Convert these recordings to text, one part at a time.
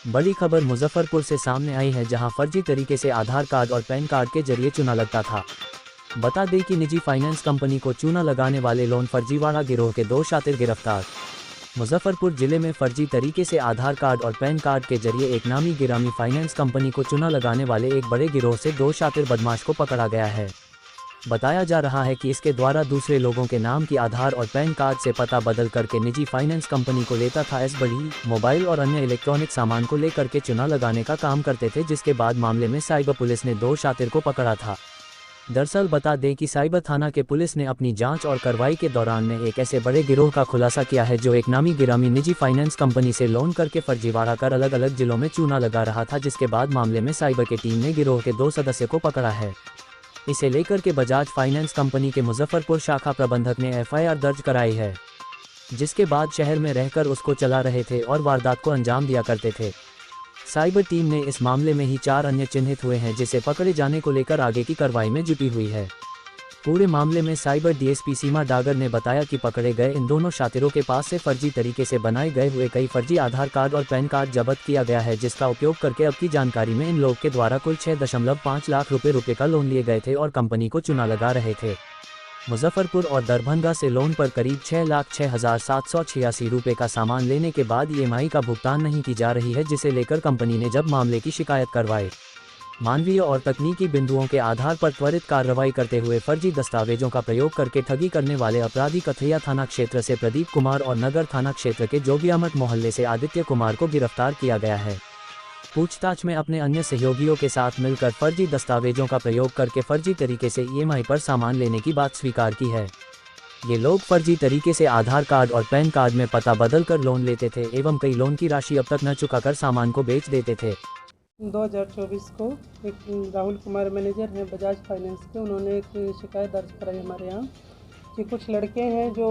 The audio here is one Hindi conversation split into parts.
बड़ी खबर मुजफ्फरपुर से सामने आई है, जहां फर्जी तरीके से आधार कार्ड और पैन कार्ड के जरिए चूना लगता था। बता दें कि निजी फाइनेंस कंपनी को चूना लगाने वाले लोन फर्जीवाड़ा गिरोह के 2 शातिर गिरफ्तार। मुजफ्फरपुर जिले में फर्जी तरीके से आधार कार्ड और पैन कार्ड के जरिए एक नामी गिरामी फाइनेंस कंपनी को चूना लगाने वाले एक बड़े गिरोह से 2 शातिर बदमाश को पकड़ा गया है। बताया जा रहा है कि इसके द्वारा दूसरे लोगों के नाम की आधार और पैन कार्ड से पता बदल करके निजी फाइनेंस कंपनी को लेता था। बड़ी मोबाइल और अन्य इलेक्ट्रॉनिक सामान को लेकर के चूना लगाने का काम करते थे, जिसके बाद मामले में साइबर पुलिस ने 2 शातिर को पकड़ा था। दरअसल बता दें कि साइबर थाना के पुलिस ने अपनी जांच और कार्रवाई के दौरान में एक ऐसे बड़े गिरोह का खुलासा किया है, जो एक नामी गिरामी निजी फाइनेंस कंपनी से लोन करके फर्जीवाड़ा कर अलग अलग जिलों में चूना लगा रहा था, जिसके बाद मामले में साइबर की टीम ने गिरोह के 2 सदस्य को पकड़ा है। इसे लेकर के बजाज फाइनेंस कंपनी के मुजफ्फरपुर शाखा प्रबंधक ने एफआईआर दर्ज कराई है, जिसके बाद शहर में रहकर उसको चला रहे थे और वारदात को अंजाम दिया करते थे। साइबर टीम ने इस मामले में ही 4 अन्य चिन्हित हुए हैं, जिसे पकड़े जाने को लेकर आगे की कार्रवाई में जुटी हुई है। पूरे मामले में साइबर डीएसपी सीमा डागर ने बताया कि पकड़े गए इन दोनों शातिरों के पास से फर्जी तरीके से बनाए गए हुए कई फर्जी आधार कार्ड और पैन कार्ड जब्त किया गया है, जिसका उपयोग करके अब की जानकारी में इन लोग के द्वारा कुल 6.5 लाख रुपए का लोन लिए गए थे और कंपनी को चूना लगा रहे थे। मुजफ्फरपुर और दरभंगा से लोन पर करीब 6,06,786 रुपए का सामान लेने के बाद ईएमआई का भुगतान नहीं की जा रही है, जिसे लेकर कंपनी ने जब मामले की शिकायत करवाई, मानवीय और तकनीकी बिंदुओं के आधार पर त्वरित कार्रवाई करते हुए फर्जी दस्तावेजों का प्रयोग करके ठगी करने वाले अपराधी कथैया थाना क्षेत्र से प्रदीप कुमार और नगर थाना क्षेत्र के जोगियामठ मोहल्ले से आदित्य कुमार को गिरफ्तार किया गया है। पूछताछ में अपने अन्य सहयोगियों के साथ मिलकर फर्जी दस्तावेजों का प्रयोग करके फर्जी तरीके से ईएमआई पर सामान लेने की बात स्वीकार की है। ये लोग फर्जी तरीके से आधार कार्ड और पैन कार्ड में पता बदल कर लोन लेते थे एवं कई लोन की राशि अब तक न चुकाकर सामान को बेच देते थे। 2024 को एक राहुल कुमार मैनेजर हैं बजाज फाइनेंस के, उन्होंने एक शिकायत दर्ज कराई हमारे यहाँ कि कुछ लड़के हैं जो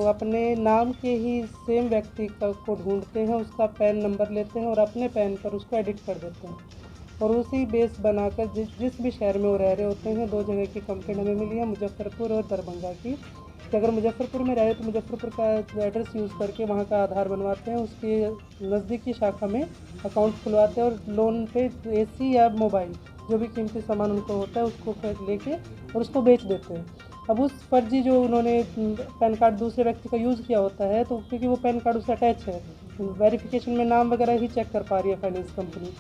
अपने नाम के ही सेम व्यक्ति को ढूंढते हैं, उसका पैन नंबर लेते हैं और अपने पैन पर उसको एडिट कर देते हैं और उसी बेस बनाकर जिस भी शहर में वो रह रहे होते हैं। 2 जगह की कंप्लेंट हमें मिली है, मुजफ्फरपुर और दरभंगा की, कि अगर मुजफ्फरपुर में रहे तो मुजफ्फरपुर का एड्रेस यूज़ करके वहाँ का आधार बनवाते हैं, उसके नज़दीकी शाखा में अकाउंट खुलवाते हैं और लोन पे एसी या मोबाइल जो भी कीमती सामान उनको होता है उसको लेके और उसको बेच देते हैं। अब उस फर्जी जो उन्होंने पैन कार्ड दूसरे व्यक्ति का यूज़ किया होता है, तो क्योंकि वो पैन कार्ड उससे अटैच है, वेरिफिकेशन में नाम वगैरह ही चेक कर पा रही है फाइनेंस कंपनी,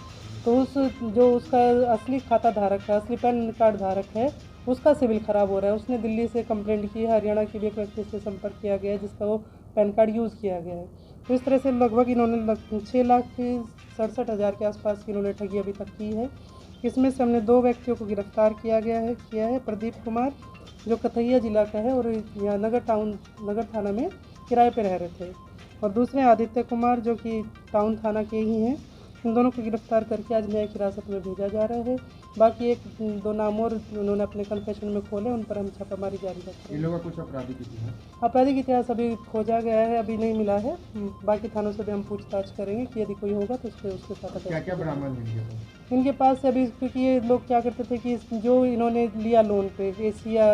तो उस जो उसका असली खाता धारक है, असली पैन कार्ड धारक है, उसका सिविल ख़राब हो रहा है। उसने दिल्ली से कंप्लेंट की है, हरियाणा के भी एक व्यक्ति से संपर्क किया गया है जिसका वो पैन कार्ड यूज़ किया गया है। तो इस तरह से लगभग इन्होंने 6,67,000 के आसपास की इन्होंने ठगी अभी तक की है। इसमें से हमने 2 व्यक्तियों को गिरफ्तार किया है। प्रदीप कुमार जो कथैया जिला का है और यहाँ नगर थाना में किराए पर रह रहे थे, और दूसरे आदित्य कुमार जो कि टाउन थाना के ही हैं। इन दोनों को गिरफ्तार करके आज न्यायिक हिरासत में भेजा जा रहा है। बाकी 1-2 नाम और उन्होंने अपने कन्फेशन में खोले, उन पर हम छापामारी जारी रख रहे हैं। इन लोगों का कुछ आपराधिक इतिहास अभी खोजा गया है, अभी नहीं मिला है। बाकी थानों से भी हम पूछताछ करेंगे कि यदि कोई होगा तो उसके साथ क्या बरामद मिलेगा इनके पास से अभी, क्योंकि ये लोग क्या करते थे कि जो इन्होंने लिया लोन पे एसी या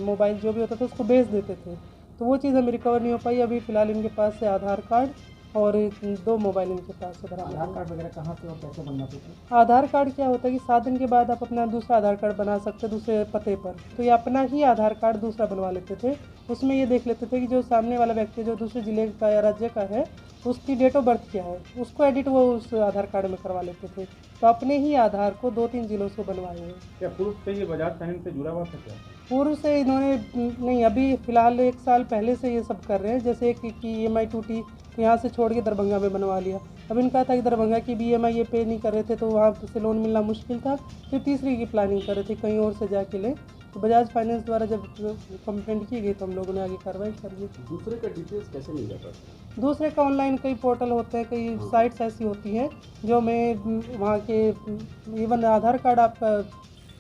मोबाइल जो भी होता था उसको बेच देते थे, तो वो चीज़ हमें रिकवर नहीं हो पाई। अभी फ़िलहाल इनके पास से आधार कार्ड और 2 मोबाइल इनके पास से बरामद। आधार कार्ड वगैरह कहाँ से और कैसे बनवाते थे? आधार कार्ड क्या होता है कि 7 दिन के बाद आप अपना दूसरा आधार कार्ड बना सकते हैं दूसरे पते पर, तो ये अपना ही आधार कार्ड दूसरा बनवा लेते थे। उसमें ये देख लेते थे कि जो सामने वाला व्यक्ति जो दूसरे ज़िले का या राज्य का है उसकी डेट ऑफ बर्थ क्या है, उसको एडिट वो उस आधार कार्ड में करवा लेते थे। तो अपने ही आधार को 2-3 जिलों से बनवाए हैं। क्या पूर्व से ये बजाज फाइनेंस से जुड़ा हुआ था क्या? पूर्व से इन्होंने नहीं, अभी फ़िलहाल 1 साल पहले से ये सब कर रहे हैं। जैसे एक की ईएमआई टूटी तो यहाँ से छोड़ के दरभंगा में बनवा लिया। अब इनका था कि दरभंगा की भी ईएमआई ये पे नहीं कर रहे थे तो वहाँ से लोन मिलना मुश्किल था, फिर तीसरी की प्लानिंग कर रहे थे कहीं और से जाके ले। तो बजाज फाइनेंस द्वारा जब कंप्लेंट की गई तो हम लोगों ने आगे कार्रवाई कर दी। दूसरे का डिटेल्स कैसे मिल जाता है? दूसरे का ऑनलाइन कई पोर्टल होते हैं, कई साइट्स ऐसी होती हैं जो में वहाँ के इवन आधार कार्ड आपका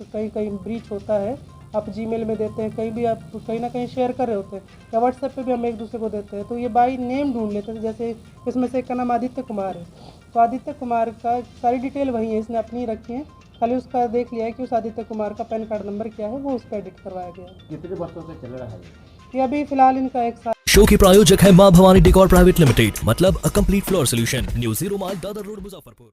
कहीं ब्रीच होता है, आप जीमेल में देते हैं, कहीं भी आप कहीं ना कहीं शेयर कर रहे होते हैं, या व्हाट्सएप पे भी हम एक दूसरे को देते हैं, तो ये बाई नेम ढूंढ लेते हैं। जैसे इसमें से एक का नाम आदित्य कुमार है, तो आदित्य कुमार का सारी डिटेल वही है, इसने अपनी रखी है, खाली उसका देख लिया है कि उस आदित्य कुमार का पैन कार्ड नंबर क्या है, वो उसका एडिट करवाया गया है। कितने वर्षों से चल रहा है ये? अभी फ़िलहाल इनका 1 साल शो के प्रायोजक है मां भवानी डेकोर प्राइवेट लिमिटेड, मतलब a complete floor solution, mu zero mile Dadar road, Muzaffarpur.